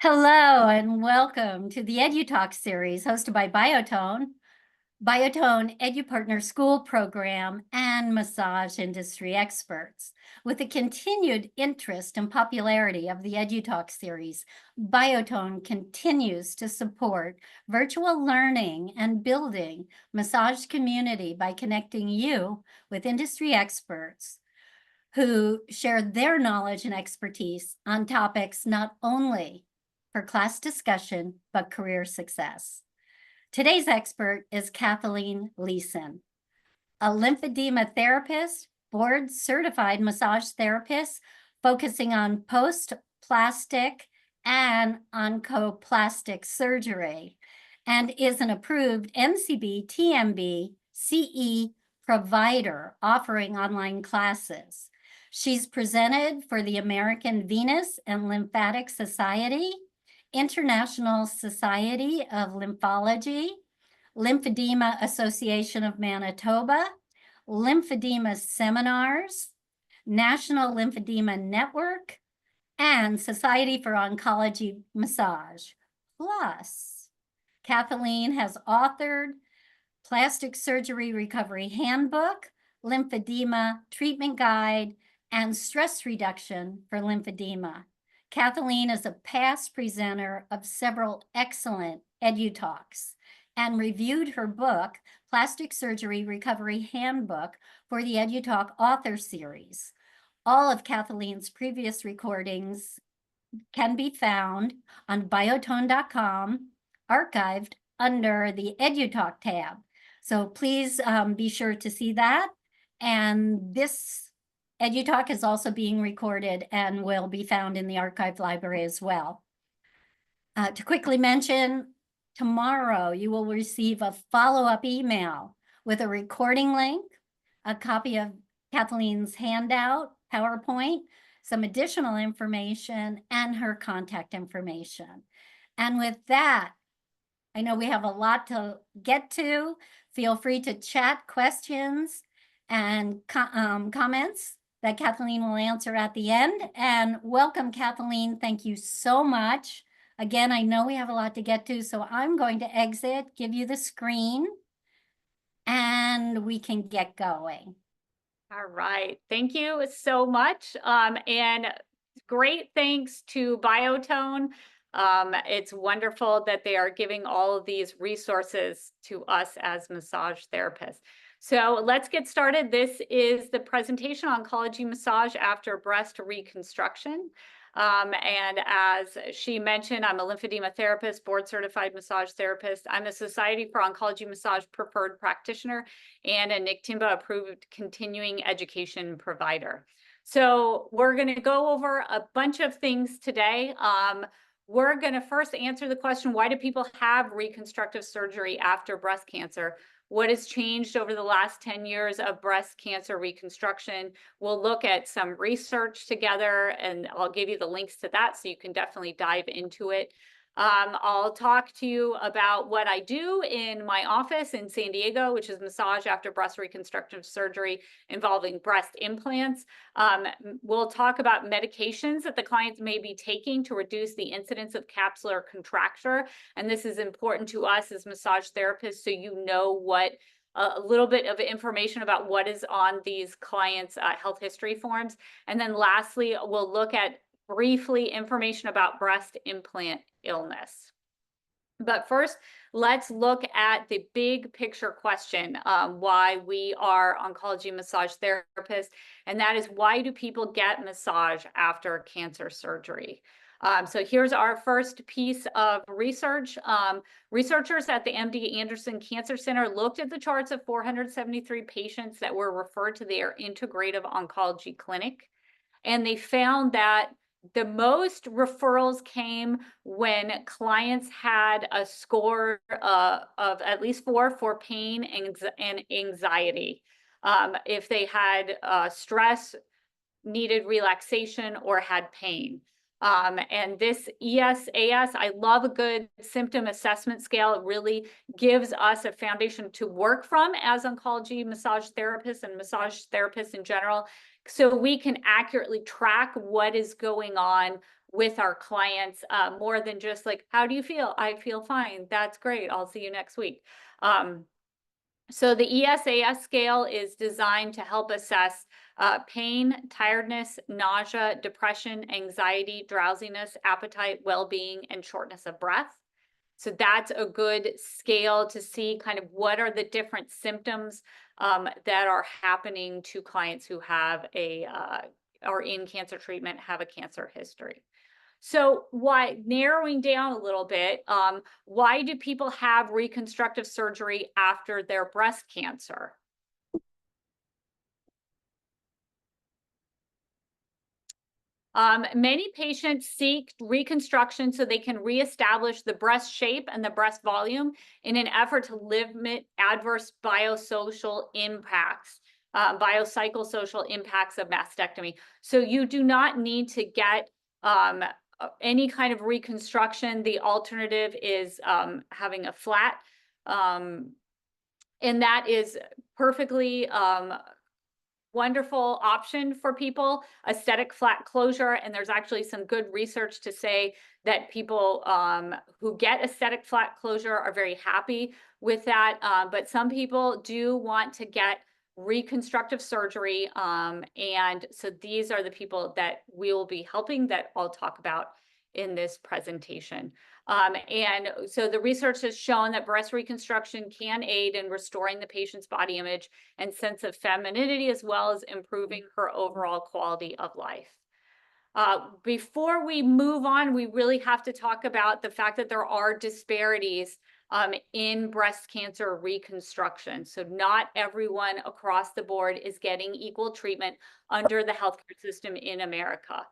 Hello and welcome to the EduTalk series hosted by Biotone EduPartner School Program, and massage industry experts. With the continued interest and popularity of the EduTalk series, Biotone continues to support virtual learning and building massage community by connecting you with industry experts who share their knowledge and expertise on topics not only for class discussion, but career success. Today's expert is Kathleen Lisson, a lymphedema therapist, board-certified massage therapist, focusing on post-plastic and oncoplastic surgery, and is an approved NCBTMB CE provider offering online classes. She's presented for the American Venous and Lymphatic Society, International Society of Lymphology, Lymphedema Association of Manitoba, Lymphedema Seminars, National Lymphedema Network, and Society for Oncology Massage. Plus, Kathleen has authored Plastic Surgery Recovery Handbook, Lymphedema Treatment Guide, and Stress Reduction for Lymphedema. Kathleen is a past presenter of several excellent EduTalks and reviewed her book, Plastic Surgery Recovery Handbook, for the EduTalk author series. All of Kathleen's previous recordings can be found on biotone.com, archived under the EduTalk tab. So please be sure to see that. And this EduTalk is also being recorded and will be found in the archive library as well. To quickly mention, tomorrow you will receive a follow-up email with a recording link, a copy of Kathleen's handout, PowerPoint, some additional information, and her contact information. And with that, I know we have a lot to get to. Feel free to chat questions and comments that Kathleen will answer at the end. And welcome, Kathleen. Thank you so much. Again, I know we have a lot to get to, so I'm going to exit, give you the screen, and we can get going. All right. Thank you so much. And great thanks to Biotone. It's wonderful that they are giving all of these resources to us as massage therapists. So let's get started. This is the presentation, Oncology Massage After Breast Reconstruction. And as she mentioned, I'm a lymphedema therapist, board certified massage therapist. I'm a Society for Oncology Massage preferred practitioner and a NCBTMB approved continuing education provider. So we're going to go over a bunch of things today. We're going to first answer the question, why do people have reconstructive surgery after breast cancer? What has changed over the last 10 years of breast cancer reconstruction? We'll look at some research together, and I'll give you the links to that so you can definitely dive into it. I'll talk to you about what I do in my office in San Diego, which is massage after breast reconstruction surgery involving breast implants. We'll talk about medications that the clients may be taking to reduce the incidence of capsular contracture. And this is important to us as massage therapists, so you know what a little bit of information about what is on these clients' health history forms. And then lastly, we'll look at briefly information about breast implant illness. But first, let's look at the big picture question, why we are oncology massage therapists, and that is, why do people get massage after cancer surgery? So here's our first piece of research. Researchers at the MD Anderson Cancer Center looked at the charts of 473 patients that were referred to their integrative oncology clinic, and they found that the most referrals came when clients had a score of at least 4 for pain and anxiety. If they had stress, needed relaxation, or had pain. And this ESAS, I love a good symptom assessment scale. It really gives us a foundation to work from as oncology massage therapists and massage therapists in general. so we can accurately track what is going on with our clients, more than just like, how do you feel? I feel fine. That's great. I'll see you next week. So the ESAS scale is designed to help assess pain, tiredness, nausea, depression, anxiety, drowsiness, appetite, well-being, and shortness of breath. So that's a good scale to see kind of what are the different symptoms that are happening to clients who have are in cancer treatment, have a cancer history. So why, narrowing down a little bit, why do people have reconstructive surgery after their breast cancer? Many patients seek reconstruction so they can reestablish the breast shape and the breast volume in an effort to limit adverse biosocial impacts, biopsychosocial impacts of mastectomy. So you do not need to get any kind of reconstruction. The alternative is having a flat, and that is perfectly wonderful option for people, aesthetic flat closure. And there's actually some good research to say that people who get aesthetic flat closure are very happy with that. But some people do want to get reconstructive surgery. And so these are the people that we will be helping, that I'll talk about in this presentation. And so the research has shown that breast reconstruction can aid in restoring the patient's body image and sense of femininity, as well as improving her overall quality of life. Before we move on, we really have to talk about the fact that there are disparities in breast cancer reconstruction. So not everyone across the board is getting equal treatment under the healthcare system in America.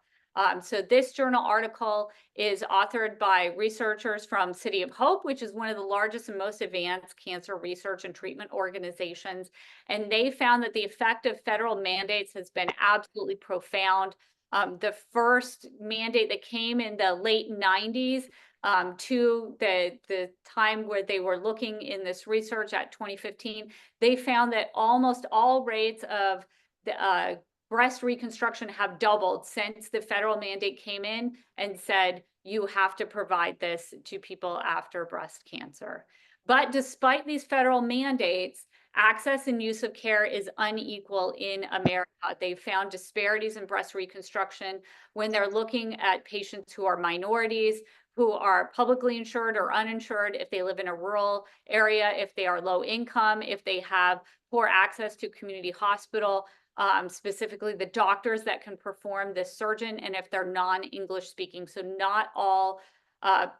So this journal article is authored by researchers from City of Hope, which is one of the largest and most advanced cancer research and treatment organizations. And they found that the effect of federal mandates has been absolutely profound. The first mandate that came in the late 90s to the time where they were looking in this research at 2015, they found that almost all rates of the breast reconstruction have doubled since the federal mandate came in and said, you have to provide this to people after breast cancer. But despite these federal mandates, access and use of care is unequal in America. They've found disparities in breast reconstruction when they're looking at patients who are minorities, who are publicly insured or uninsured, if they live in a rural area, if they are low income, if they have poor access to community hospital, specifically the doctors that can perform this surgeon, and if they're non-English speaking. So not all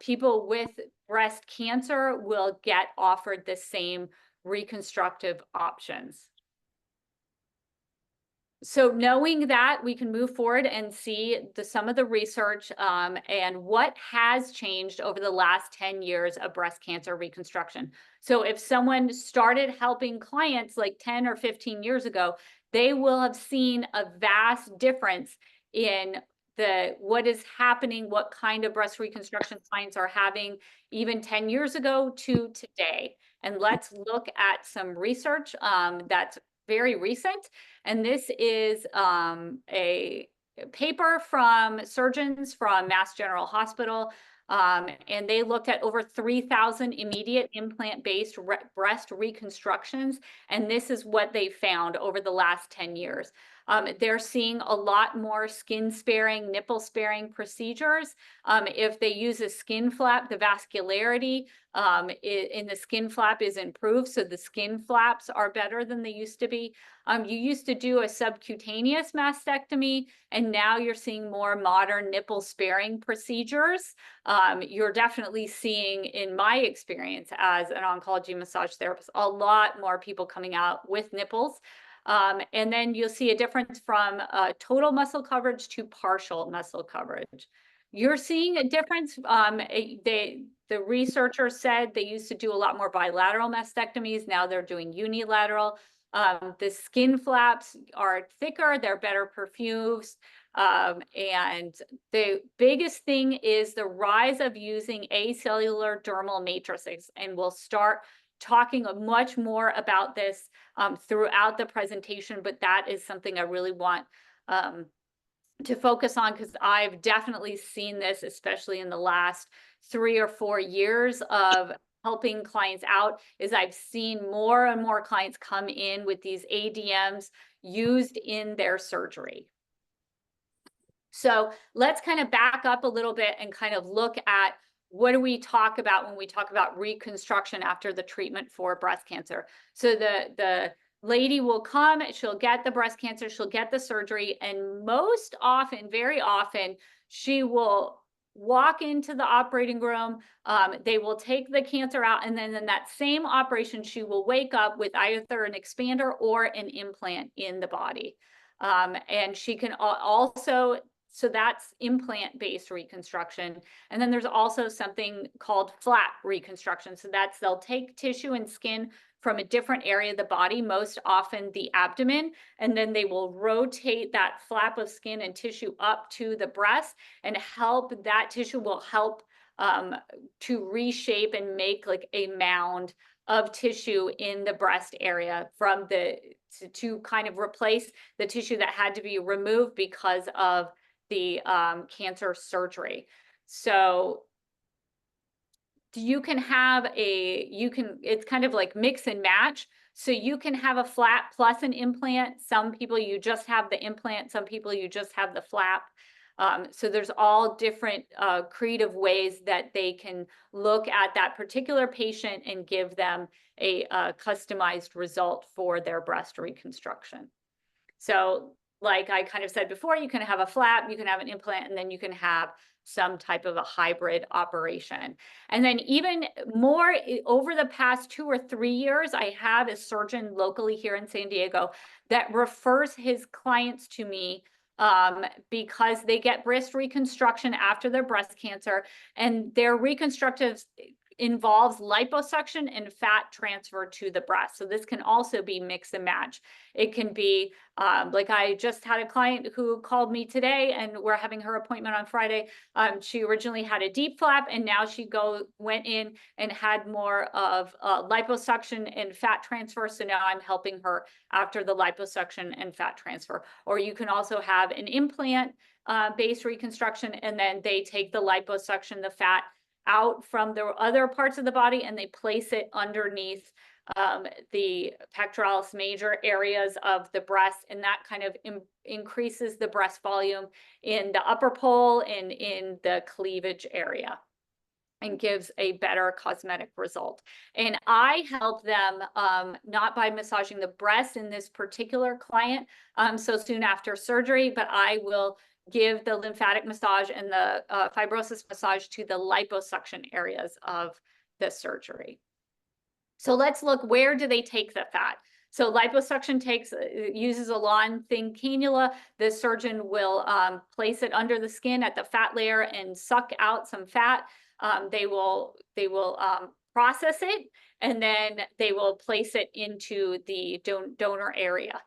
people with breast cancer will get offered the same reconstructive options. So knowing that, we can move forward and see some of the research and what has changed over the last 10 years of breast cancer reconstruction. So if someone started helping clients like 10 or 15 years ago, they will have seen a vast difference in what is happening, what kind of breast reconstruction clients are having even 10 years ago to today. And let's look at some research that's very recent. And this is a paper from surgeons from Mass General Hospital. And they looked at over 3,000 immediate implant-based breast reconstructions. And this is what they found over the last 10 years. They're seeing a lot more skin-sparing, nipple-sparing procedures. If they use a skin flap, the vascularity in the skin flap is improved, so the skin flaps are better than they used to be. You used to do a subcutaneous mastectomy, and now you're seeing more modern nipple-sparing procedures. You're definitely seeing, in my experience as an oncology massage therapist, a lot more people coming out with nipples. And then you'll see a difference from total muscle coverage to partial muscle coverage. You're seeing a difference. The researchers said they used to do a lot more bilateral mastectomies. Now they're doing unilateral. The skin flaps are thicker. They're better perfused. And the biggest thing is the rise of using acellular dermal matrices. And we'll start talking much more about this throughout the presentation, but that is something I really want to focus on, because I've definitely seen this, especially in the last 3 or 4 years of helping clients out, is I've seen more and more clients come in with these ADMs used in their surgery. So let's kind of back up a little bit and kind of look at, what do we talk about when we talk about reconstruction after the treatment for breast cancer? So the lady will come, she'll get the breast cancer, she'll get the surgery, and most often, very often, she will walk into the operating room, they will take the cancer out, and then in that same operation, she will wake up with either an expander or an implant in the body. And she can also, so that's implant-based reconstruction. And then there's also something called flat reconstruction. So that's, they'll take tissue and skin from a different area of the body, most often the abdomen, and then they will rotate that flap of skin and tissue up to the breast, and help, that tissue will help to reshape and make like a mound of tissue in the breast area from the, to kind of replace the tissue that had to be removed because of the cancer surgery. So you can have it's kind of like mix and match. So you can have a flat plus an implant. Some people, you just have the implant. Some people, you just have the flap. So there's all different creative ways that they can look at that particular patient and give them a customized result for their breast reconstruction. So like I kind of said before, you can have a flap, you can have an implant, and then you can have some type of a hybrid operation. And then even more, over the past 2 or 3 years, I have a surgeon locally here in San Diego that refers his clients to me because they get breast reconstruction after their breast cancer, and their reconstructive involves liposuction and fat transfer to the breast. So this can also be mix and match. It can be like, I just had a client who called me today, and we're having her appointment on Friday. She originally had a deep flap, and now she went in and had more of liposuction and fat transfer. So now I'm helping her after the liposuction and fat transfer. Or you can also have an implant based reconstruction, and then they take the liposuction, the fat out from the other parts of the body, and they place it underneath the pectoralis major areas of the breast, and that kind of increases the breast volume in the upper pole and in the cleavage area, and gives a better cosmetic result. And I help them not by massaging the breast in this particular client so soon after surgery, but I will give the lymphatic massage and the fibrosis massage to the liposuction areas of the surgery. So let's look, where do they take the fat? So liposuction uses a long thin cannula. The surgeon will place it under the skin at the fat layer and suck out some fat. They will process it, and then they will place it into the donor area.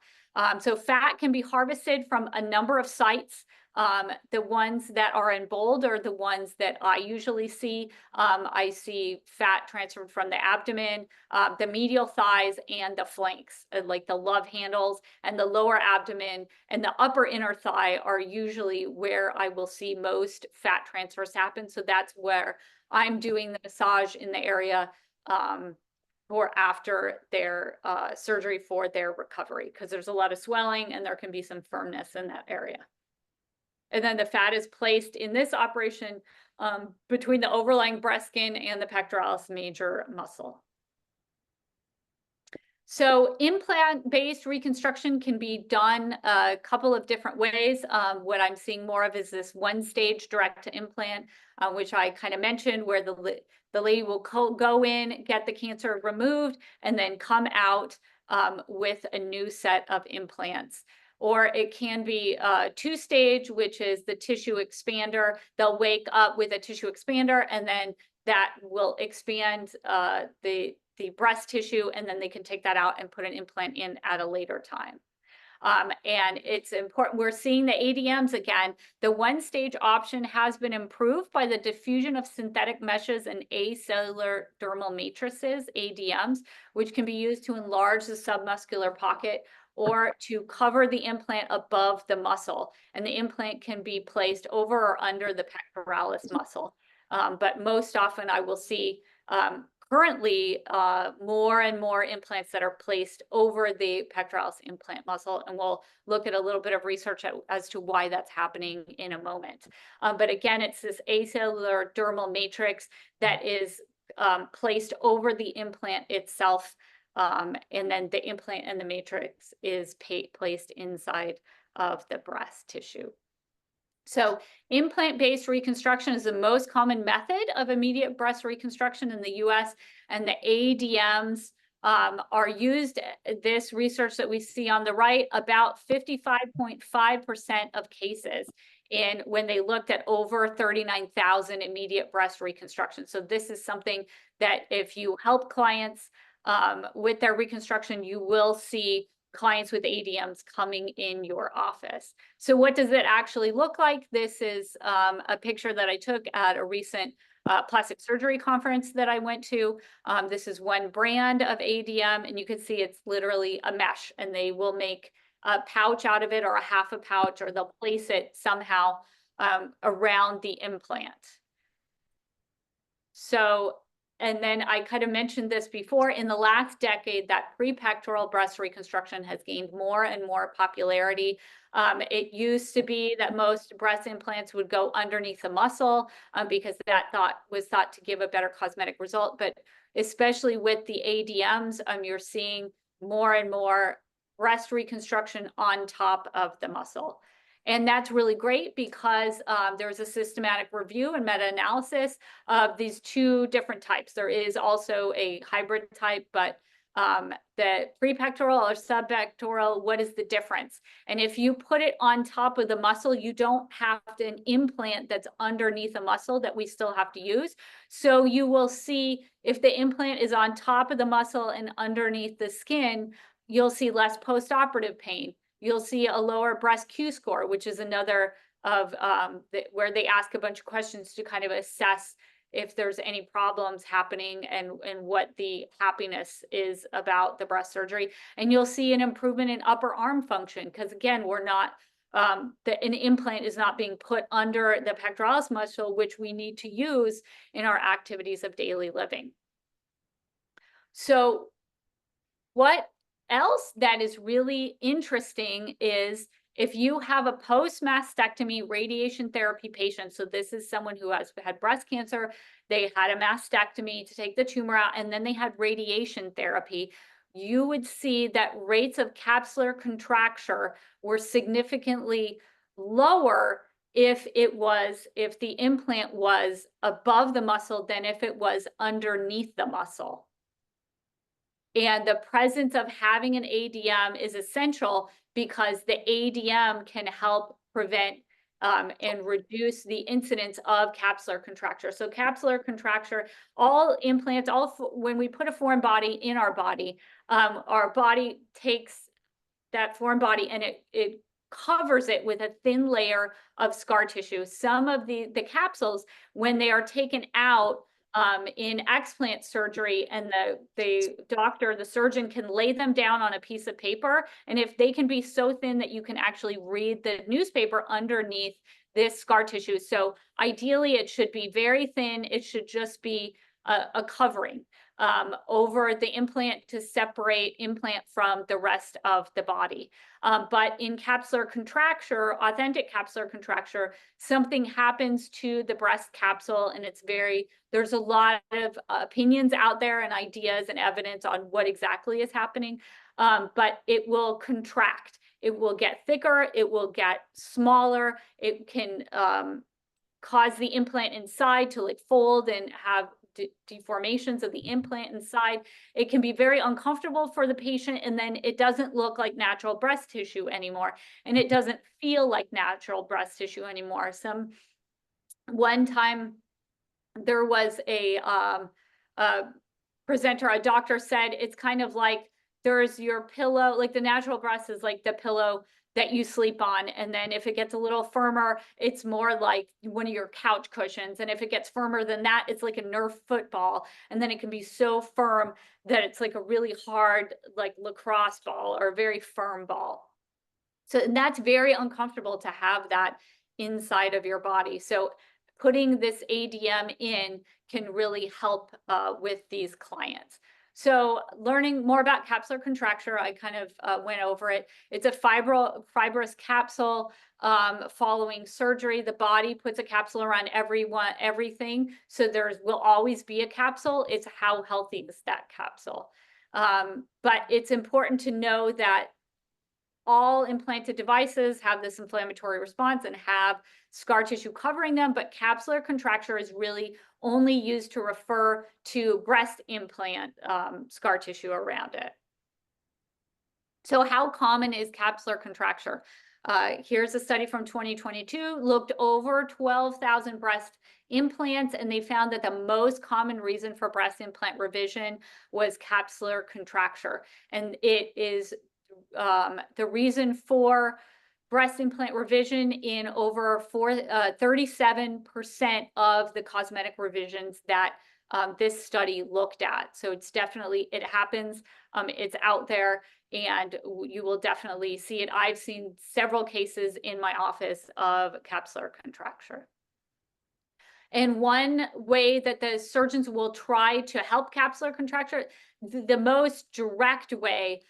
So fat can be harvested from a number of sites. The ones that are in bold are the ones that I usually see. I see fat transferred from the abdomen, the medial thighs, and the flanks, like the love handles, and the lower abdomen and the upper inner thigh are usually where I will see most fat transfers happen. So that's where I'm doing the massage in the area or after their surgery for their recovery, because there's a lot of swelling and there can be some firmness in that area. And then the fat is placed in this operation between the overlying breast skin and the pectoralis major muscle. So implant-based reconstruction can be done a couple of different ways. What I'm seeing more of is this one-stage direct-to-implant, which I kind of mentioned, where the lady will go in, get the cancer removed, and then come out with a new set of implants. Or it can be two-stage, which is the tissue expander. They'll wake up with a tissue expander, and then that will expand the breast tissue, and then they can take that out and put an implant in at a later time. And it's important, we're seeing the ADMs again. The one-stage option has been improved by the diffusion of synthetic meshes and acellular dermal matrices, ADMs, which can be used to enlarge the submuscular pocket or to cover the implant above the muscle. And the implant can be placed over or under the pectoralis muscle. But most often I will see currently more and more implants that are placed over the pectoralis implant muscle, and we'll look at a little bit of research as to why that's happening in a moment. But again, it's this acellular dermal matrix that is placed over the implant itself, and then the implant and the matrix is placed inside of the breast tissue. So implant-based reconstruction is the most common method of immediate breast reconstruction in the US, and the ADMs are used, this research that we see on the right, about 55.5% of cases when they looked at over 39,000 immediate breast reconstruction. So this is something that if you help clients with their reconstruction, you will see clients with ADMs coming in your office. So what does it actually look like? This is a picture that I took at a recent plastic surgery conference that I went to. This is one brand of ADM, and you can see it's literally a mesh, and they will make a pouch out of it, or a half a pouch, or they'll place it somehow around the implant. So, and then I kind of mentioned this before, in the last decade, that prepectoral breast reconstruction has gained more and more popularity. It used to be that most breast implants would go underneath the muscle because that was thought to give a better cosmetic result. But especially with the ADMs, you're seeing more and more breast reconstruction on top of the muscle. And that's really great because there's a systematic review and meta-analysis of these two different types. There is also a hybrid type, but the prepectoral or subpectoral, what is the difference? And if you put it on top of the muscle, you don't have an implant that's underneath a muscle that we still have to use. So you will see if the implant is on top of the muscle and underneath the skin, you'll see less postoperative pain. You'll see a lower breast Q score, which is another of where they ask a bunch of questions to kind of assess if there's any problems happening and what the happiness is about the breast surgery. And you'll see an improvement in upper arm function because, again, we're not, an implant is not being put under the pectoralis muscle, which we need to use in our activities of daily living. So what else that is really interesting is if you have a post-mastectomy radiation therapy patient, so this is someone who has had breast cancer, they had a mastectomy to take the tumor out, and then they had radiation therapy, you would see that rates of capsular contracture were significantly lower if the implant was above the muscle than if it was underneath the muscle. And the presence of having an ADM is essential because the ADM can help prevent and reduce the incidence of capsular contracture. So capsular contracture, all implants, when we put a foreign body in our body takes that foreign body and it covers it with a thin layer of scar tissue. Some of the capsules, when they are taken out, in explant surgery, and the surgeon can lay them down on a piece of paper, and if they can be so thin that you can actually read the newspaper underneath this scar tissue. So ideally it should be very thin. It should just be a covering over the implant to separate implant from the rest of the body. But in capsular contracture, authentic capsular contracture, something happens to the breast capsule, and there's a lot of opinions out there and ideas and evidence on what exactly is happening, but it will contract. It will get thicker, it will get smaller, it can cause the implant inside to fold and have deformations of the implant inside. It can be very uncomfortable for the patient, and then it doesn't look like natural breast tissue anymore, and it doesn't feel like natural breast tissue anymore. One time there was a presenter, a doctor said it's kind of like there's your pillow, like the natural breast is like the pillow that you sleep on. And then if it gets a little firmer, it's more like one of your couch cushions. And if it gets firmer than that, it's like a Nerf football. And then it can be so firm that it's like a really hard, like lacrosse ball or a very firm ball. So that's very uncomfortable to have that inside of your body. So putting this ADM in can really help with these clients. So learning more about capsular contracture, I kind of went over it. It's a fibrous capsule following surgery. The body puts a capsule around everything. So there will always be a capsule. It's how healthy is that capsule. But it's important to know that all implanted devices have this inflammatory response and have scar tissue covering them, but capsular contracture is really only used to refer to breast implant scar tissue around it. So how common is capsular contracture? Here's a study from 2022, looked over 12,000 breast implants, and they found that the most common reason for breast implant revision was capsular contracture. And it is the reason for breast implant revision in over 37% of the cosmetic revisions that this study looked at. So it's definitely, it happens, it's out there, and you will definitely see it. I've seen several cases in my office of capsular contracture. And one way that the surgeons will try to help capsular contracture, the most direct way,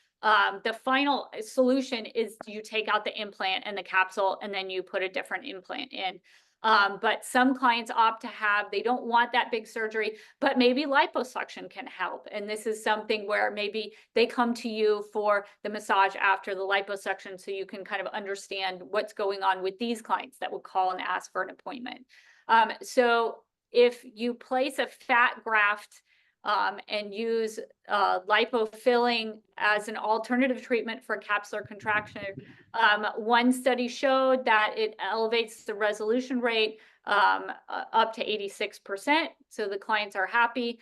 the final solution is you take out the implant and the capsule, and then you put a different implant in. But some clients opt to have, they don't want that big surgery, but maybe liposuction can help. And this is something where maybe they come to you for the massage after the liposuction, so you can kind of understand what's going on with these clients that would call and ask for an appointment. So if you place a fat graft and use lipofilling as an alternative treatment for capsular contraction, one study showed that it elevates the resolution rate up to 86%. So the clients are happy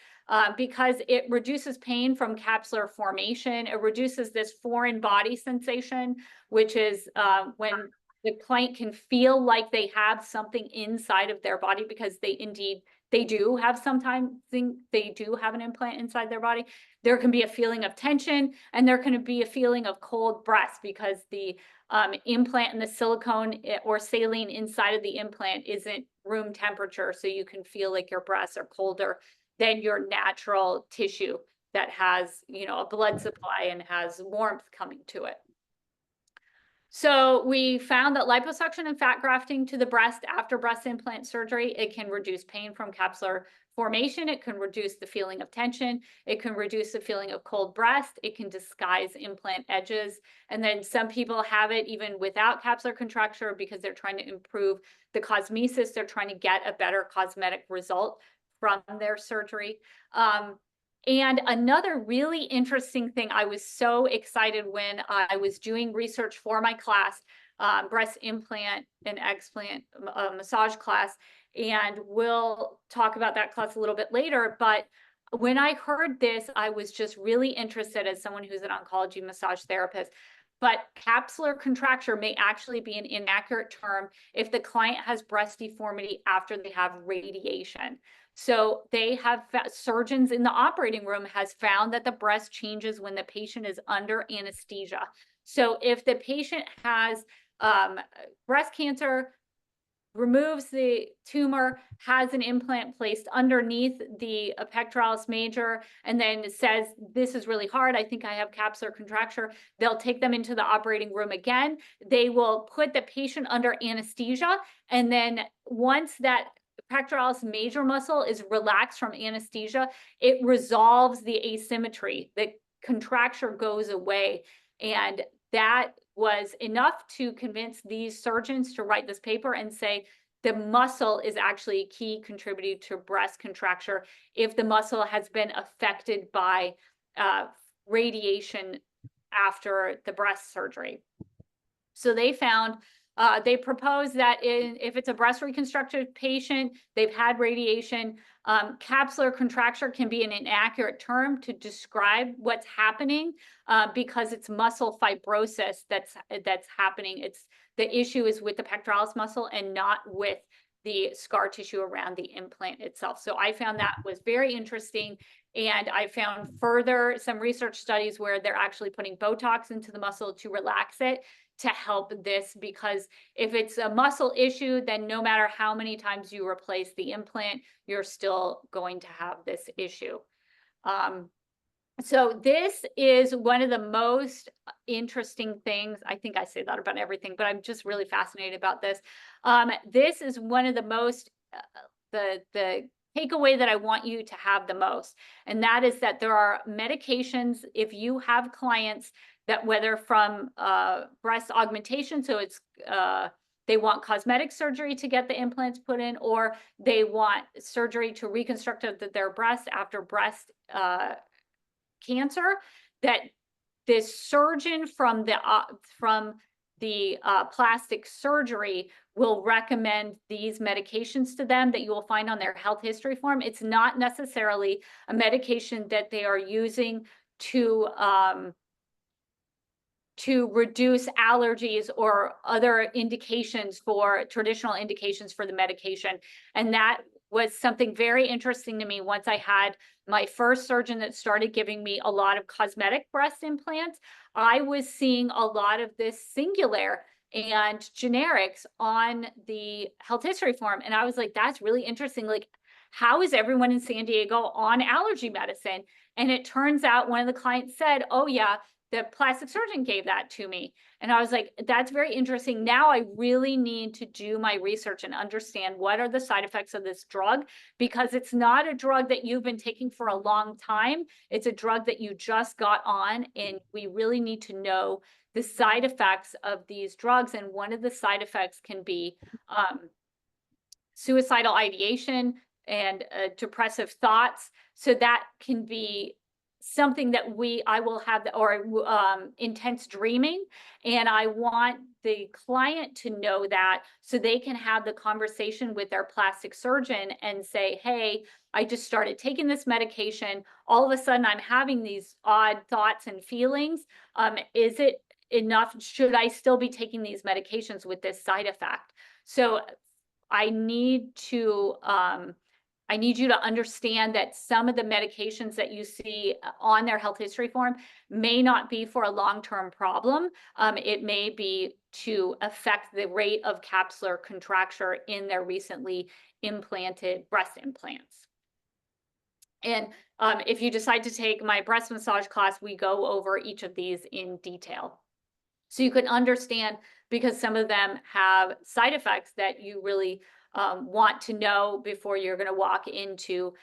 because it reduces pain from capsular formation. It reduces this foreign body sensation, which is when the client can feel like they have something inside of their body, because they do have they do have an implant inside their body. There can be a feeling of tension, and there can be a feeling of cold breast because the implant and the silicone or saline inside of the implant isn't room temperature. So you can feel like your breasts are colder than your natural tissue that has, you know, a blood supply and has warmth coming to it. So we found that liposuction and fat grafting to the breast after breast implant surgery, it can reduce pain from capsular formation. It can reduce the feeling of tension. It can reduce the feeling of cold breast. It can disguise implant edges. And then some people have it even without capsular contracture because they're trying to improve the cosmesis. They're trying to get a better cosmetic result from their surgery. And another really interesting thing, I was so excited when I was doing research for my class, breast implant and explant massage class, and we'll talk about that class a little bit later. But when I heard this, I was just really interested as someone who's an oncology massage therapist. But capsular contracture may actually be an inaccurate term if the client has breast deformity after they have radiation. So they have surgeons in the operating room has found that the breast changes when the patient is under anesthesia. So if the patient has breast cancer, removes the tumor, has an implant placed underneath the pectoralis major, and then says, this is really hard, I think I have capsular contracture, they'll take them into the operating room again. They will put the patient under anesthesia, and then once that pectoralis major muscle is relaxed from anesthesia, it resolves the asymmetry. The contracture goes away. And that was enough to convince these surgeons to write this paper and say the muscle is actually a key contributor to breast contracture if the muscle has been affected by radiation after the breast surgery. So they found They propose that if it's a breast reconstructive patient, they've had radiation, capsular contracture can be an inaccurate term to describe what's happening because it's muscle fibrosis that's happening. The issue is with the pectoralis muscle and not with the scar tissue around the implant itself. So I found that was very interesting. And I found some research studies where they're actually putting Botox into the muscle to relax it to help this, because if it's a muscle issue, then no matter how many times you replace the implant, you're still going to have this issue. So this is one of the most interesting things. I think I say that about everything, but I'm just really fascinated about this. This is one of the most, the takeaway that I want you to have the most, and that is that there are medications, if you have clients that whether from breast augmentation, so it's they want cosmetic surgery to get the implants put in, or they want surgery to reconstruct their breast after breast cancer, that this surgeon from the plastic surgery will recommend these medications to them that you will find on their health history form. It's not necessarily a medication that they are using to reduce allergies or other indications traditional indications for the medication. And that was something very interesting to me once I had my first surgeon that started giving me a lot of cosmetic breast implants. I was seeing a lot of this singular and generics on the health history form. And I was like, that's really interesting. Like, how is everyone in San Diego on allergy medicine? And it turns out one of the clients said, oh yeah, the plastic surgeon gave that to me. And I was like, that's very interesting. Now I really need to do my research and understand what are the side effects of this drug, because it's not a drug that you've been taking for a long time. It's a drug that you just got on, and we really need to know the side effects of these drugs. And one of the side effects can be suicidal ideation and depressive thoughts. So that can be something that I will have, or intense dreaming. And I want the client to know that so they can have the conversation with their plastic surgeon and say, hey, I just started taking this medication. All of a sudden I'm having these odd thoughts and feelings. Is it enough? Should I still be taking these medications with this side effect? So I need you to understand that some of the medications that you see on their health history form may not be for a long-term problem. It may be to affect the rate of capsular contracture in their recently implanted breast implants. And if you decide to take my breast massage class, we go over each of these in detail. So you can understand, because some of them have side effects that you really want to know before you're going to walk into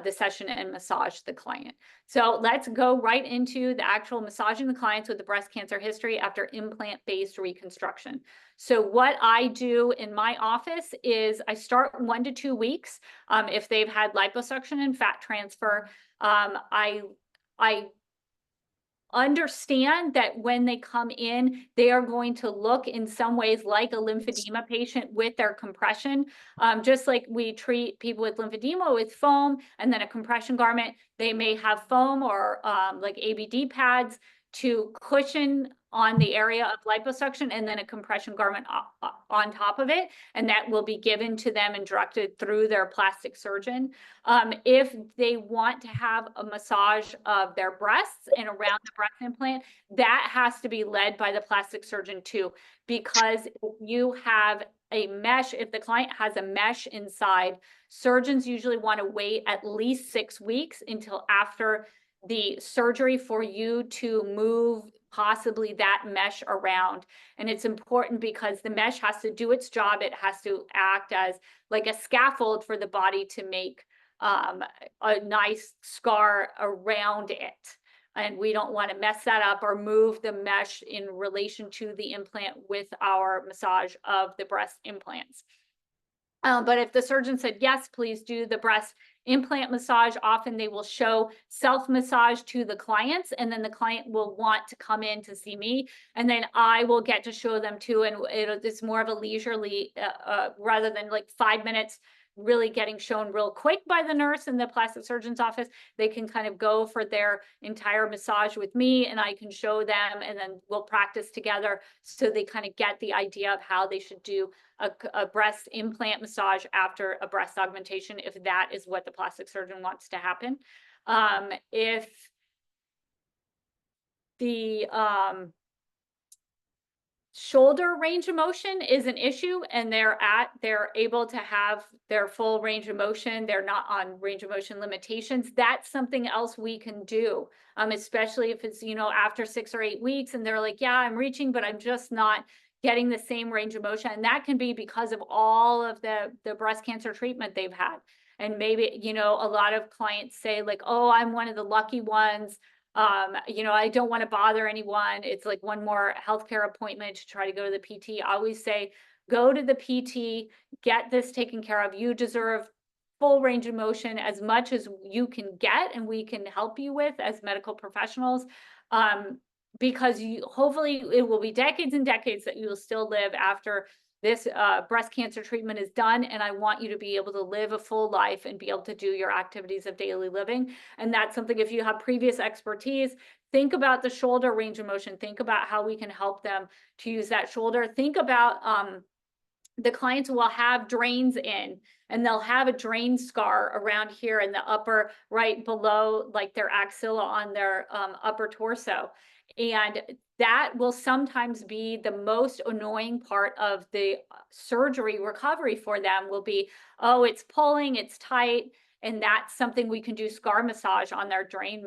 the session and massage the client. So let's go right into the actual massaging the clients with the breast cancer history after implant-based reconstruction. So what I do in my office is I start 1 to 2 weeks. If they've had liposuction and fat transfer, I understand that when they come in, they are going to look in some ways like a lymphedema patient with their compression. Just like we treat people with lymphedema with foam and then a compression garment, they may have foam or like ABD pads to cushion on the area of liposuction, and then a compression garment on top of it, and that will be given to them and directed through their plastic surgeon. If they want to have a massage of their breasts and around the breast implant, that has to be led by the plastic surgeon too, because if you have a mesh, if the client has a mesh inside, surgeons usually want to wait at least 6 weeks until after the surgery for you to move possibly that mesh around. And it's important because the mesh has to do its job. It has to act as like a scaffold for the body to make a nice scar around it. And we don't want to mess that up or move the mesh in relation to the implant with our massage of the breast implants. But if the surgeon said, yes, please do the breast implant massage, often they will show self-massage to the clients, and then the client will want to come in to see me, and then I will get to show them too, and it's more of a leisurely, rather than like 5 minutes really getting shown real quick by the nurse in the plastic surgeon's office. They can kind of go for their entire massage with me, and I can show them, and then we'll practice together so they kind of get the idea of how they should do a breast implant massage after a breast augmentation, if that is what the plastic surgeon wants to happen. If the shoulder range of motion is an issue and they're able to have their full range of motion, they're not on range of motion limitations, that's something else we can do. Especially if it's, after 6 or 8 weeks and they're like, yeah, I'm reaching, but I'm just not getting the same range of motion. And that can be because of all of the breast cancer treatment they've had. And maybe, a lot of clients say like, oh, I'm one of the lucky ones. I don't want to bother anyone. It's like one more healthcare appointment to try to go to the PT. I always say, go to the PT, get this taken care of. You deserve full range of motion, as much as you can get, and we can help you with as medical professionals. Because hopefully it will be decades and decades that you will still live after this breast cancer treatment is done, and I want you to be able to live a full life and be able to do your activities of daily living. And that's something, if you have previous expertise, think about the shoulder range of motion, think about how we can help them to use that shoulder. Think about the clients will have drains in, and they'll have a drain scar around here in the upper right below, like their axilla on their upper torso. And that will sometimes be the most annoying part of the surgery recovery for them, will be, oh, it's pulling, it's tight. And that's something we can do scar massage on their drain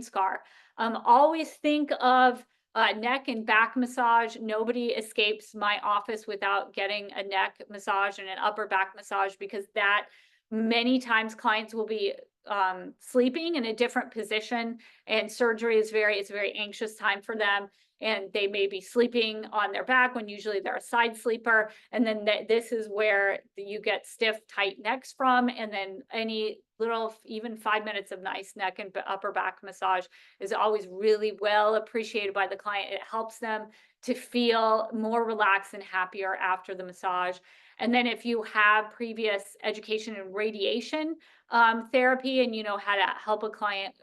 scar. Always think of neck and back massage. Nobody escapes my office without getting a neck massage and an upper back massage, because that many times clients will be sleeping in a different position, and surgery is it's a very anxious time for them, and they may be sleeping on their back when usually they're a side sleeper, and then this is where you get stiff, tight necks from. And then any little, even 5 minutes of nice neck and upper back massage is always really well appreciated by the client. It helps them to feel more relaxed and happier after the massage. And then if you have previous education in radiation therapy, and you know how to help a client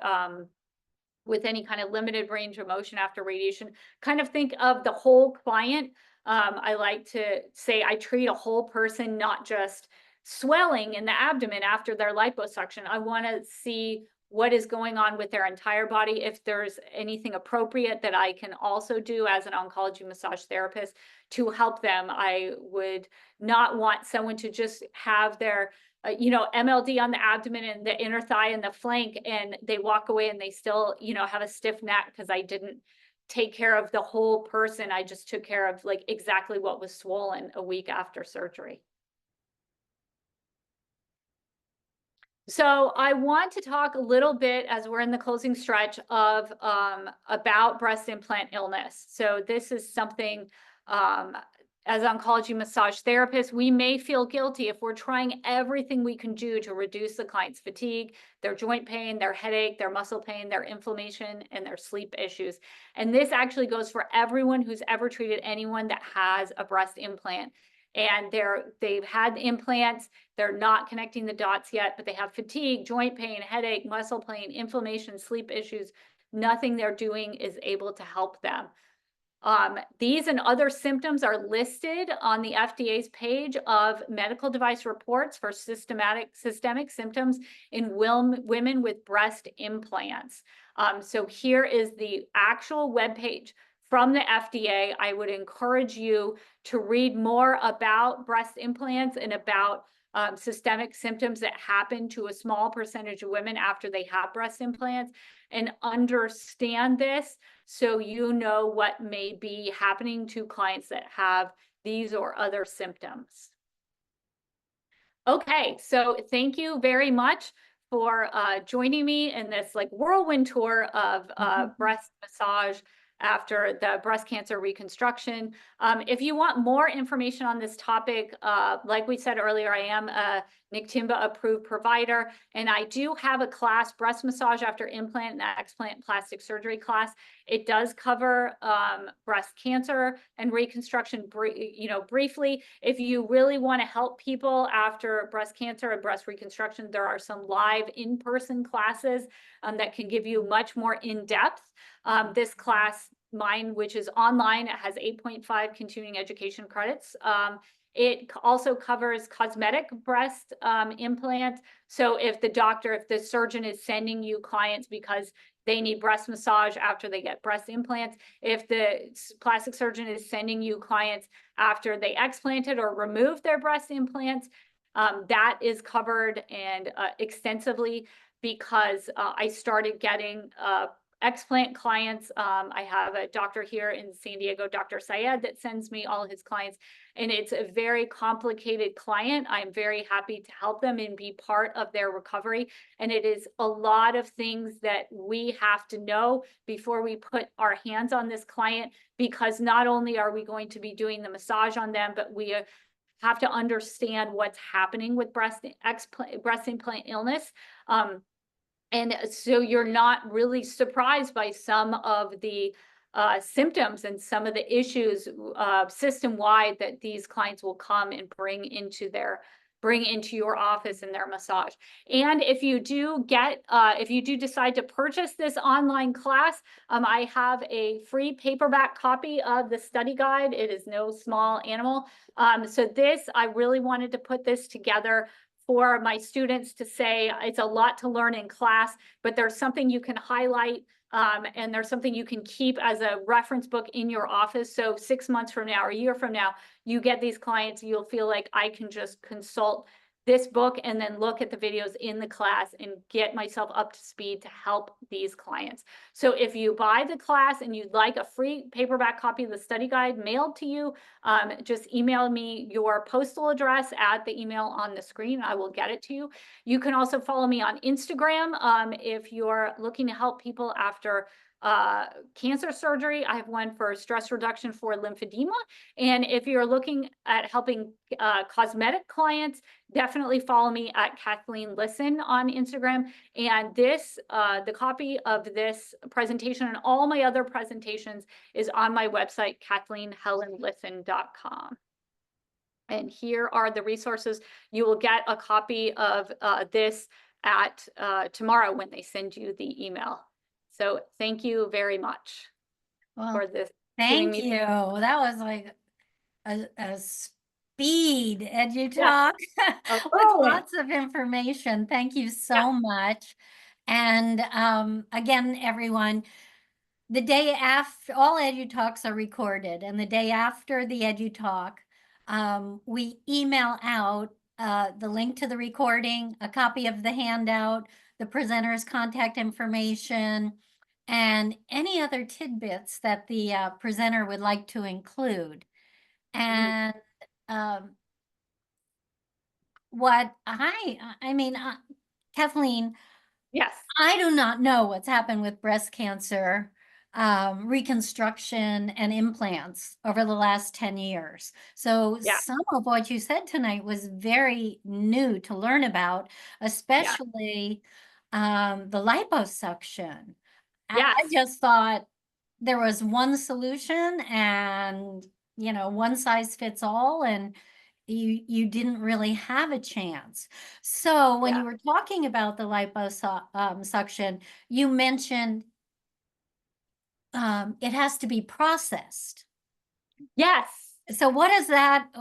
with any kind of limited range of motion after radiation, kind of think of the whole client. I like to say I treat a whole person, not just swelling in the abdomen after their liposuction. I want to see what is going on with their entire body. If there's anything appropriate that I can also do as an oncology massage therapist to help them. I would not want someone to just have their MLD on the abdomen and the inner thigh and the flank, and they walk away and they still, have a stiff neck because I didn't take care of the whole person. I just took care of like exactly what was swollen a week after surgery. So I want to talk a little bit, as we're in the closing stretch, of about breast implant illness. So this is something, as oncology massage therapists, we may feel guilty if we're trying everything we can do to reduce the client's fatigue, their joint pain, their headache, their muscle pain, their inflammation, and their sleep issues. And this actually goes for everyone who's ever treated anyone that has a breast implant. And they've had implants, they're not connecting the dots yet, but they have fatigue, joint pain, headache, muscle pain, inflammation, sleep issues. Nothing they're doing is able to help them. These and other symptoms are listed on the FDA's page of medical device reports for systemic symptoms in women with breast implants. So here is the actual webpage from the FDA. I would encourage you to read more about breast implants and about systemic symptoms that happen to a small percentage of women after they have breast implants, and understand this so you know what may be happening to clients that have these or other symptoms. Okay, so thank you very much for joining me in this like whirlwind tour of breast massage after the breast cancer reconstruction. If you want more information on this topic, like we said earlier, I am a NCBTMB approved provider, and I do have a class, breast massage after implant and explant plastic surgery class. It does cover breast cancer and reconstruction, briefly. If you really want to help people after breast cancer and breast reconstruction, there are some live in-person classes that can give you much more in-depth. This class, mine, which is online, it has 8.5 continuing education credits. It also covers cosmetic breast implant. So if the surgeon is sending you clients because they need breast massage after they get breast implants, if the plastic surgeon is sending you clients after they explanted or removed their breast implants, that is covered and extensively, because I started getting explant clients. I have a doctor here in San Diego, Dr. Syed, that sends me all his clients, and it's a very complicated client. I'm very happy to help them and be part of their recovery. And it is a lot of things that we have to know before we put our hands on this client, because not only are we going to be doing the massage on them, but we have to understand what's happening with breast implant illness. And so you're not really surprised by some of the symptoms and some of the issues system-wide that these clients will come and bring into your office and their massage. And if you do decide to purchase this online class, I have a free paperback copy of the study guide. It is no small animal. So I really wanted to put this together for my students to say it's a lot to learn in class, but there's something you can highlight, and there's something you can keep as a reference book in your office. So 6 months from now or a year from now, you get these clients, you'll feel like I can just consult this book and then look at the videos in the class and get myself up to speed to help these clients. So if you buy the class and you'd like a free paperback copy of the study guide mailed to you, just email me your postal address at the email on the screen. I will get it to you. You can also follow me on Instagram if you're looking to help people after cancer surgery. I have one for stress reduction for lymphedema. And if you're looking at helping cosmetic clients, definitely follow me at Kathleen Lisson on Instagram. And the copy of this presentation and all my other presentations is on my website, KathleenHelenLisson.com. And here are the resources. You will get a copy of this at tomorrow when they send you the email. So thank you very much for this. Thank you. That was like a speed EduTalk with lots of information. Thank you so much. And again, everyone, the day after, all EduTalks are recorded, and the day after the EduTalk, we email out the link to the recording, a copy of the handout, the presenter's contact information, and any other tidbits that the presenter would like to include. And Kathleen, yes, I do not know what's happened with breast cancer reconstruction and implants over the last 10 years. So some of what you said tonight was very new to learn about, especially the liposuction. I just thought there was one solution and, one size fits all, and you didn't really have a chance. So when you were talking about the liposuction, you mentioned it has to be processed. Yes. So what does that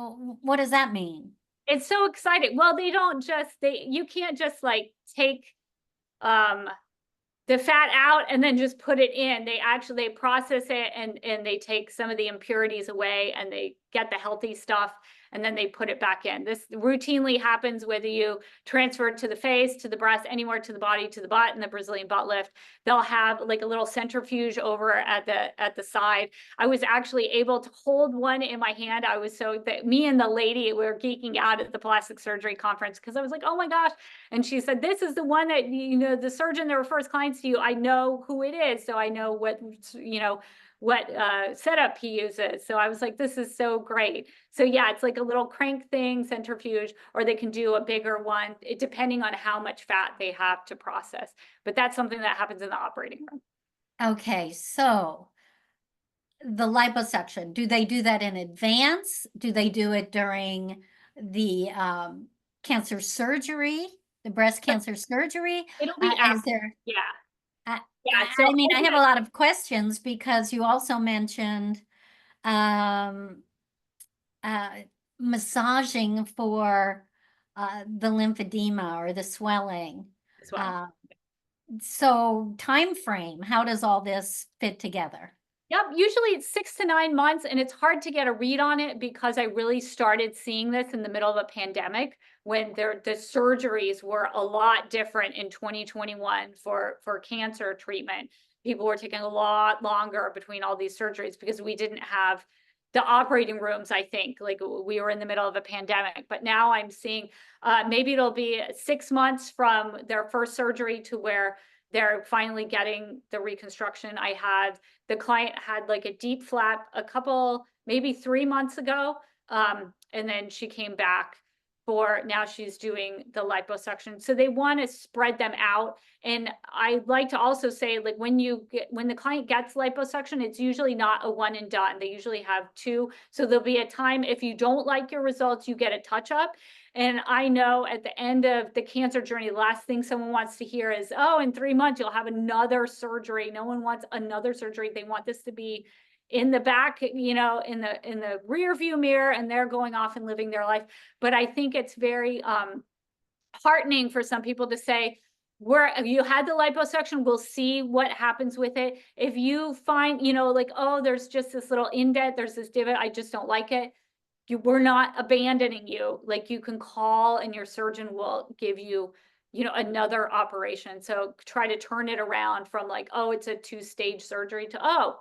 mean? It's so exciting. Well, you can't just like take the fat out and then just put it in. They process it and they take some of the impurities away and they get the healthy stuff and then they put it back in. This routinely happens whether you transfer it to the face, to the breast, anywhere to the body, to the butt in the Brazilian butt lift. They'll have like a little centrifuge over at the side. I was actually able to hold one in my hand. Me and the lady, we were geeking out at the plastic surgery conference because I was like, oh my gosh. And she said, this is the one that, the surgeon that refers clients to you, I know who it is. So I know what setup he uses. So I was like, this is so great. So yeah, it's like a little crank thing, centrifuge, or they can do a bigger one, depending on how much fat they have to process. But that's something that happens in the operating room. Okay, so the liposuction, do they do that in advance? Do they do it during the cancer surgery, the breast cancer surgery? It'll be Is after. there, Yeah. I, Yeah. So I mean, I have a lot of questions because you also mentioned um, uh, massaging for the lymphedema or the swelling. as well. Uh, so time frame, how does all this fit together? Yep, usually it's 6 to 9 months, and it's hard to get a read on it because I really started seeing this in the middle of a pandemic when the surgeries were a lot different in 2021 for cancer treatment. People were taking a lot longer between all these surgeries because we didn't have the operating rooms, I think, like we were in the middle of a pandemic. But now I'm seeing maybe it'll be 6 months from their first surgery to where they're finally getting the reconstruction. The client had like a deep flap a couple, maybe 3 months ago. And then she came back for, now she's doing the liposuction. So they want to spread them out. And I like to also say, like, when the client gets liposuction, it's usually not a one and done. They usually have two. So there'll be a time, if you don't like your results, you get a touch up. And I know at the end of the cancer journey, the last thing someone wants to hear is, oh, in 3 months, you'll have another surgery. No one wants another surgery. They want this to be in the back, in the rear view mirror, and they're going off and living their life. But I think it's very heartening for some people to say, you had the liposuction, we'll see what happens with it. If you find, like, oh, there's just this little indent, there's this divot, I just don't like it. We're not abandoning you. Like, you can call and your surgeon will give you, another operation. So try to turn it around from like, oh, it's a 2-stage surgery to, oh,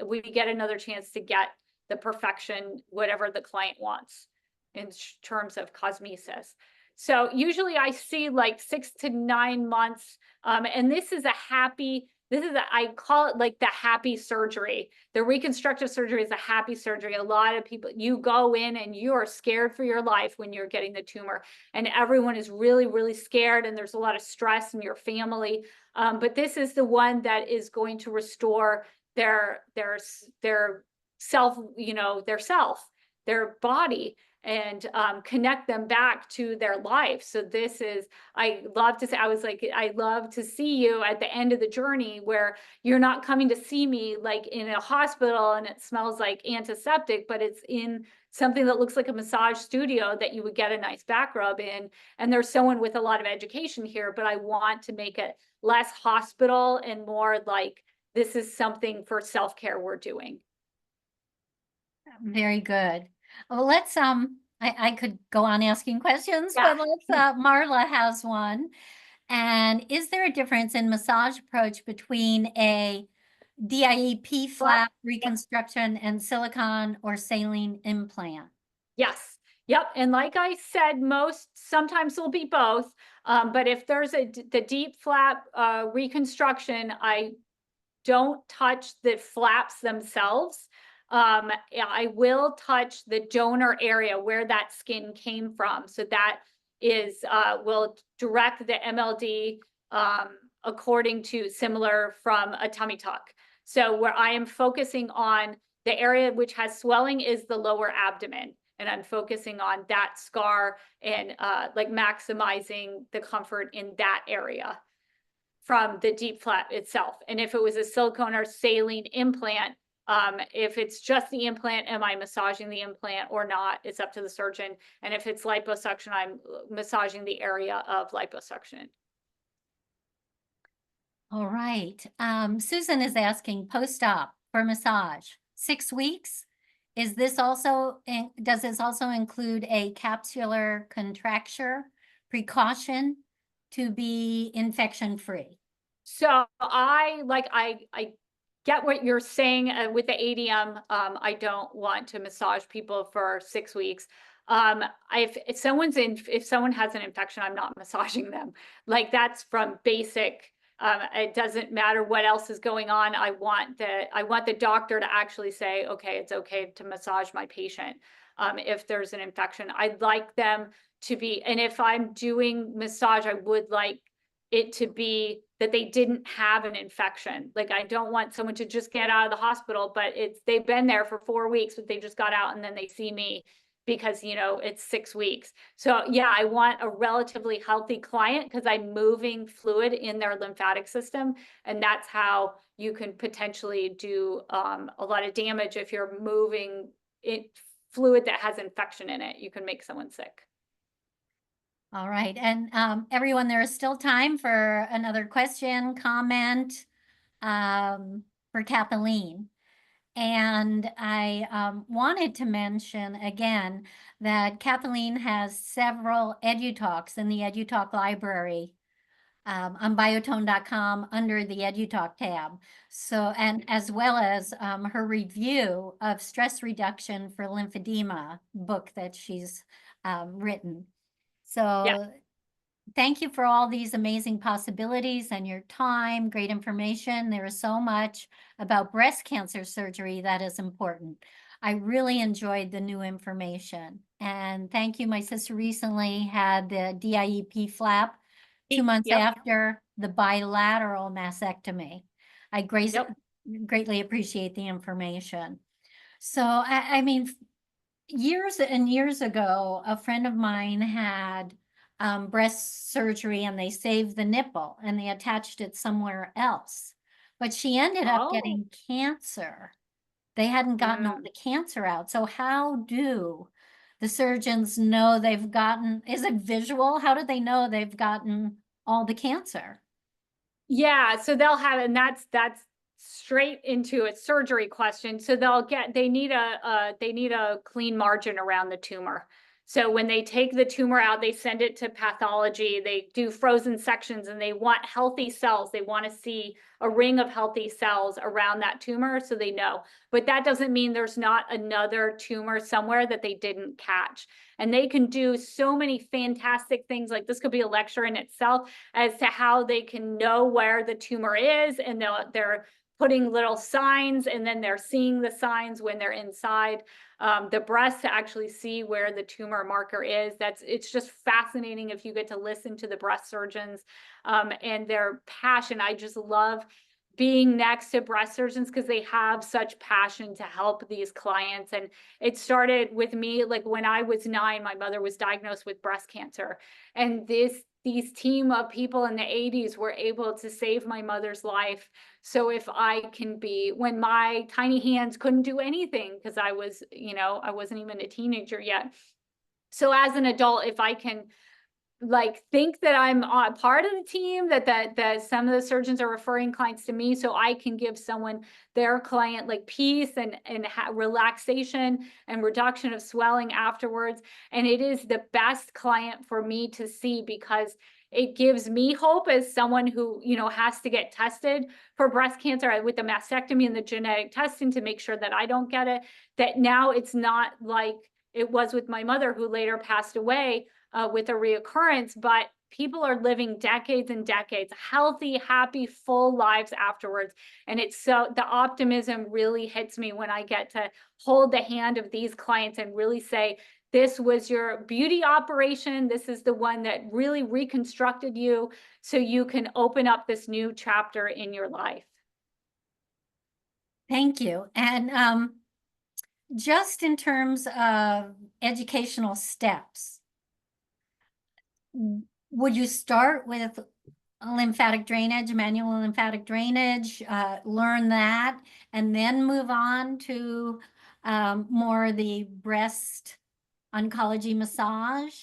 we get another chance to get the perfection, whatever the client wants in terms of cosmesis. So usually I see like 6 to 9 months. And I call it like the happy surgery. The reconstructive surgery is a happy surgery. A lot of people, you go in and you are scared for your life when you're getting the tumor, and everyone is really, really scared, and there's a lot of stress in your family. But this is the one that is going to restore their self, their body, and connect them back to their life. So I love to say, I was like, I love to see you at the end of the journey where you're not coming to see me like in a hospital and it smells like antiseptic, but it's in something that looks like a massage studio that you would get a nice back rub in. And there's someone with a lot of education here, but I want to make it less hospital and more like, this is something for self-care we're doing. Very good. Well, let's I could go on asking questions, Yeah. but let's Marla has one. And is there a difference in massage approach between a DIEP flap reconstruction and silicone or saline implant? Yes. Yep. And like I said, sometimes will be both. But if there's the deep flap reconstruction, I don't touch the flaps themselves. I will touch the donor area where that skin came from. So that will direct the MLD according to similar from a tummy tuck. So where I am focusing on the area which has swelling is the lower abdomen. And I'm focusing on that scar and like maximizing the comfort in that area from the deep flap itself. And if it was a silicone or saline implant, if it's just the implant, am I massaging the implant or not? It's up to the surgeon. And if it's liposuction, I'm massaging the area of liposuction. All right. Susan is asking post-op for massage, 6 weeks. Does this also include a capsular contracture precaution to be infection-free? So I get what you're saying with the ADM. I don't want to massage people for 6 weeks. If someone has an infection, I'm not massaging them. Like, that's from basic It doesn't matter what else is going on. I want the doctor to actually say, okay, it's okay to massage my patient. If there's an infection, I'd like them to be, and if I'm doing massage, I would like it to be that they didn't have an infection. Like, I don't want someone to just get out of the hospital, but they've been there for 4 weeks, but they just got out and then they see me because, it's 6 weeks. So yeah, I want a relatively healthy client because I'm moving fluid in their lymphatic system. And that's how you can potentially do a lot of damage. If you're moving fluid that has infection in it, you can make someone sick. All right. And everyone, there is still time for another question, comment for Kathleen. And I wanted to mention again that Kathleen has several EduTalks in the EduTalk library on biotone.com under the EduTalk tab. So, and as well as her review of Stress Reduction for Lymphedema book that she's written. Yeah. So thank you for all these amazing possibilities and your time, great information. There is so much about breast cancer surgery that is important. I really enjoyed the new information. And thank you. My sister recently had the DIEP flap 2 months Yep. after the bilateral mastectomy. I Yep. greatly appreciate the information. So, I mean, years and years ago, a friend of mine had breast surgery and they saved the nipple and they attached it somewhere else. But she ended up Oh. getting cancer. They hadn't gotten all Mm. the cancer out. So how do the surgeons know they've gotten, is it visual? How do they know they've gotten all the cancer? Yeah, so they'll have, and that's straight into a surgery question. So they need a clean margin around the tumor. So when they take the tumor out, they send it to pathology. They do frozen sections, and they want healthy cells. They want to see a ring of healthy cells around that tumor, so they know. But that doesn't mean there's not another tumor somewhere that they didn't catch. And they can do so many fantastic things. Like, this could be a lecture in itself as to how they can know where the tumor is, and they're putting little signs, and then they're seeing the signs when they're inside the breast to actually see where the tumor marker is. It's just fascinating if you get to listen to the breast surgeons and their passion. I just love being next to breast surgeons because they have such passion to help these clients. And it started with me, like when I was 9, my mother was diagnosed with breast cancer. And these team of people in the 80s were able to save my mother's life. So if I can be, when my tiny hands couldn't do anything because I wasn't even a teenager yet. So as an adult, if I can like think that I'm a part of the team, that some of the surgeons are referring clients to me, so I can give someone, their client, like peace and relaxation and reduction of swelling afterwards. And it is the best client for me to see because it gives me hope as someone who, has to get tested for breast cancer with the mastectomy and the genetic testing to make sure that I don't get it, that now it's not like it was with my mother, who later passed away with a reoccurrence, but people are living decades and decades, healthy, happy, full lives afterwards. And it's so, the optimism really hits me when I get to hold the hand of these clients and really say, this was your beauty operation. This is the one that really reconstructed you so you can open up this new chapter in your life. Thank you. And just in terms of educational steps, would you start with lymphatic drainage, manual lymphatic drainage, learn that, and then move on to more the breast oncology massage?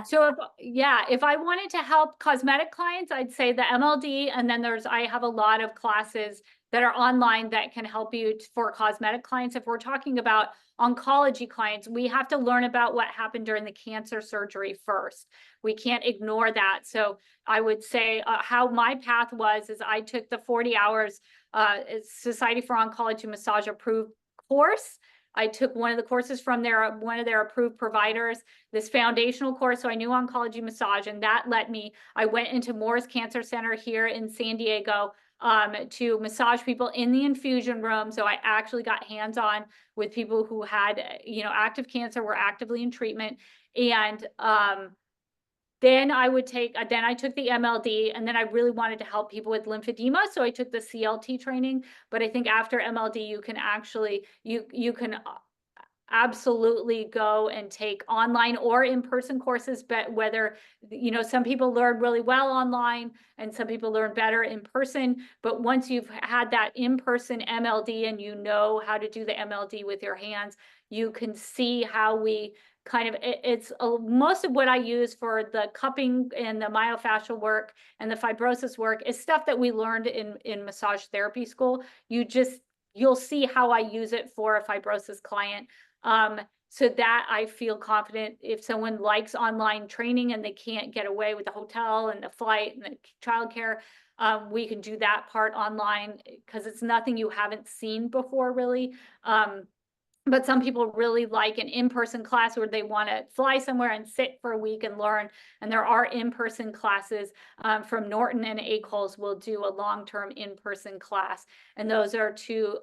So if I wanted to help cosmetic clients, I'd say the MLD, and then I have a lot of classes that are online that can help you for cosmetic clients. If we're talking about oncology clients, we have to learn about what happened during the cancer surgery first. We can't ignore that. So I would say how my path was is I took the 40 hours Society for Oncology Massage approved course. I took one of the courses from one of their approved providers, this foundational course. So I knew oncology massage, and that let me, I went into Moore's Cancer Center here in San Diego to massage people in the infusion room. So I actually got hands-on with people who had, active cancer, were actively in treatment. And then I took the MLD, and then I really wanted to help people with lymphedema. So I took the CLT training, but I think after MLD, you can actually, you can absolutely go and take online or in-person courses, but whether, some people learn really well online and some people learn better in person. But once you've had that in-person MLD and you know how to do the MLD with your hands, you can see how we it's most of what I use for the cupping and the myofascial work and the fibrosis work is stuff that we learned in massage therapy school. You'll see how I use it for a fibrosis client. So that I feel confident if someone likes online training and they can't get away with the hotel and the flight and the childcare, we can do that part online because it's nothing you haven't seen before, really. But some people really like an in-person class where they want to fly somewhere and sit for a week and learn. And there are in-person classes from Norton and Acoles will do a long-term in-person class. And those are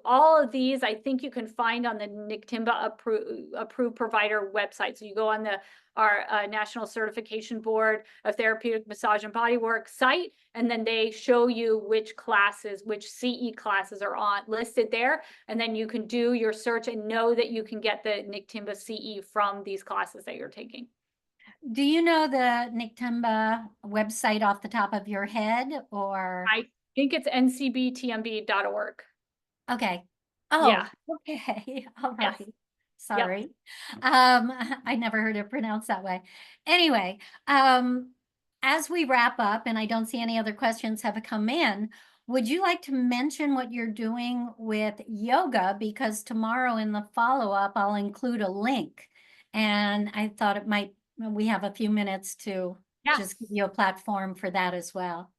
all of these, I think you can find on the NCBTMB approved provider website. So you go on our National Certification Board of Therapeutic Massage and Bodywork site, and then they show you which CE classes are listed there. And then you can do your search and know that you can get the NCBTMB CE from these classes that you're taking. Do you know the NCBTMB website off the top of your head, or? I think it's ncbtmb.org. Okay. Oh, yeah. Okay. All Yes. right. Sorry. Yep. I never heard it pronounced that way. Anyway, as we wrap up, and I don't see any other questions have come in, would you like to mention what you're doing with yoga? Because tomorrow in the follow-up, I'll include a link. And I thought we have a few minutes to just give you a platform for that as well.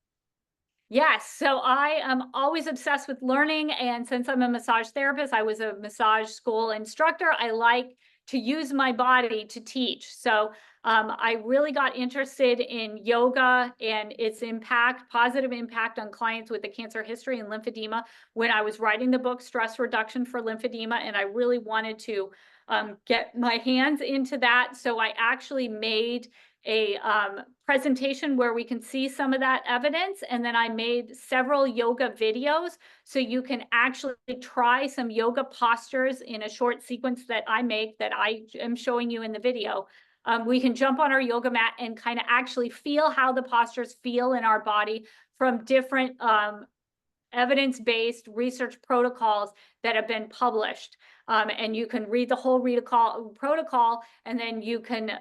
Yes, so I am always obsessed with learning, and since I'm a massage therapist, I was a massage school instructor. I like to use my body to teach. So I really got interested in yoga and its positive impact on clients with a cancer history and lymphedema when I was writing the book Stress Reduction for Lymphedema, and I really wanted to get my hands into that. So I actually made a presentation where we can see some of that evidence. And then I made several yoga videos so you can actually try some yoga postures in a short sequence that I make that I am showing you in the video. We can jump on our yoga mat and kind of actually feel how the postures feel in our body from different evidence-based research protocols that have been published. And you can read the whole protocol, and then you can,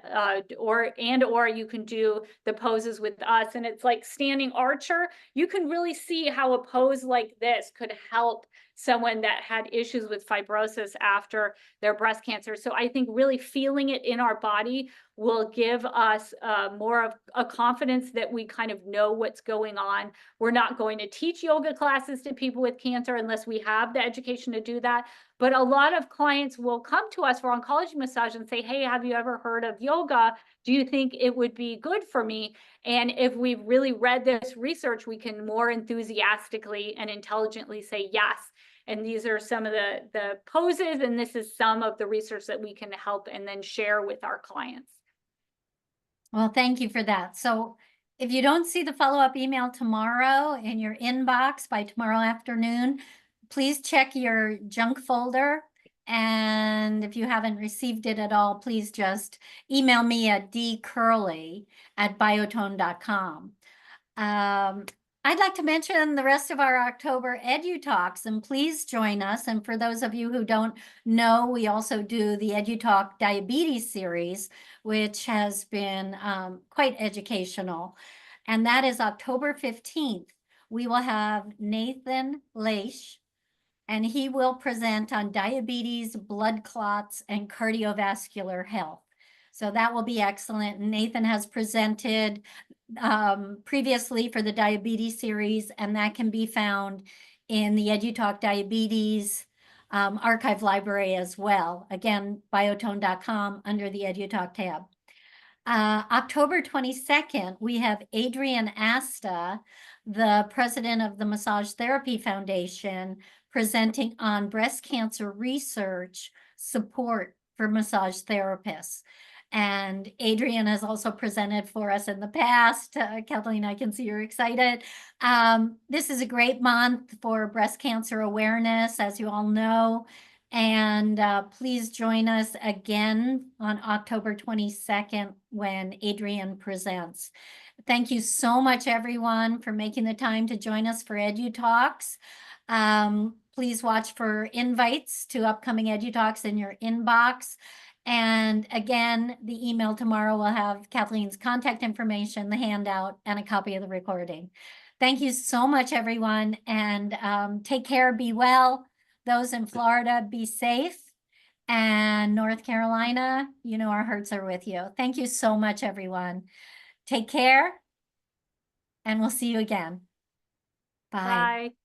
or you can do the poses with us. And it's like standing archer. You can really see how a pose like this could help someone that had issues with fibrosis after their breast cancer. So I think really feeling it in our body will give us more of a confidence that we kind of know what's going on. We're not going to teach yoga classes to people with cancer unless we have the education to do that. But a lot of clients will come to us for oncology massage and say, hey, have you ever heard of yoga? Do you think it would be good for me? And if we've really read this research, we can more enthusiastically and intelligently say yes. And these are some of the poses, and this is some of the research that we can help and then share with our clients. Well, thank you for that. So if you don't see the follow-up email tomorrow in your inbox by tomorrow afternoon, please check your junk folder. And if you haven't received it at all, please just email me at dcurley@biotone.com. I'd like to mention the rest of our October Edu Talks, and please join us. And for those of you who don't know, we also do the Edu Talk Diabetes series, which has been quite educational. And that is October 15th. We will have Nathan Leish, and he will present on diabetes, blood clots, and cardiovascular health. So that will be excellent. Nathan has presented previously for the diabetes series, and that can be found in the EduTalk Diabetes archive library as well. Again, biotone.com under the EduTalk tab. October 22nd, we have Adrian Asta, the president of the Massage Therapy Foundation, presenting on breast cancer research support for massage therapists. And Adrian has also presented for us in the past. Kathleen, I can see you're excited. This is a great month for breast cancer awareness, as you all know. And please join us again on October 22nd when Adrian presents. Thank you so much, everyone, for making the time to join us for EduTalks. Please watch for invites to upcoming EduTalks in your inbox. And again, the email tomorrow will have Kathleen's contact information, the handout, and a copy of the recording. Thank you so much, everyone, and take care, be well. Those in Florida, be safe. And North Carolina, you know our hearts are with you. Thank you so much, everyone. Take care, and we'll see you again. Bye. Bye.